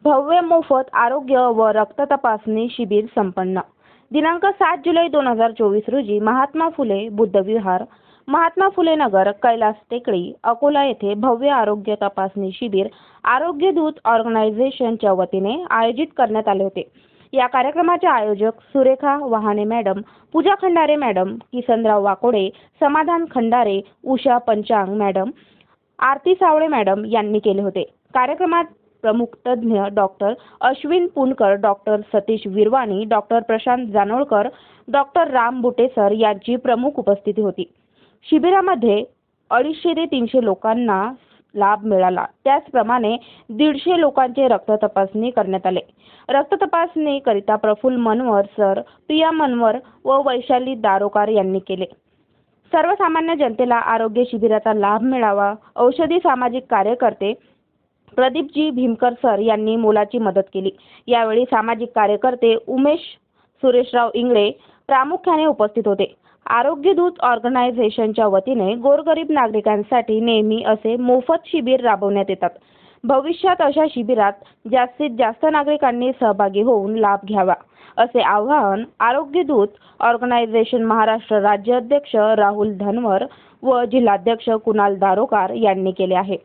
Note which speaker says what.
Speaker 1: भव्य मोफत आरोग्य व रक्त तपासणी शिबिर संपन्न. दिनांक 7 जुलै 2024 रोजी महात्मा फुले बुद्धविहार, महात्मा फुले नगर, कैलास टेकडी, अकोला येथे भव्य आरोग्य तपासणी शिबिर आरोग्य दूत ऑर्गनायझेशनच्या वतीने आयोजित करण्यात आले होते. या कार्यक्रमाचे आयोजक सुरेखा वहाने मॅडम, पूजा खंडारे मॅडम, किसनराव वाकोडे, समाधान खंडारे, उषा पंचांग मॅडम, आरती सावळे मॅडम यांनी केले होते. कार्यक्रमात प्रमुख तज्ञ doctor Ashwin Punkar, doctor Satish Virwani, doctor Prashant Janolkar, doctor Ram Butesar यांची प्रमुख उपस्थिती होती. शिबिरामध्ये 250 ते 300 लोकांना लाभ मिळाला. त्याचप्रमाणे 150 लोकांचे रक्त तपासणी करण्यात आले. रक्त तपासणी करिता प्रफुल्ल मनवर सर, प्रिया मनवर व वैशाली दारोकार यांनी केले. सर्वसामान्य जनतेला आरोग्य शिबिराचा लाभ मिळावा. औषधी सामाजिक कार्यकर्ते प्रदीपजी भीमकर सर यांनी मोलाची मदत केली. यावेळी सामाजिक कार्यकर्ते उमेश सुरेशराव इंगळे प्रामुख्याने उपस्थित होते. आरोग्य दूत ऑर्गनायझेशनच्या वतीने गोरगरीब नागरिकांसाठी नेहमी असे मोफत शिबिर राबवण्यात येतात. भविष्यात अशा शिबिरात जास्तीत जास्त नागरिकांनी सहभागी होऊन लाभ घ्यावा, असे आवाहन आरोग्य दूत ऑर्गनायझेशन महाराष्ट्र राज्य अध्यक्ष राहुल धनवर व जिल्हाध्यक्ष कुणाल दारोकार यांनी केले आहे.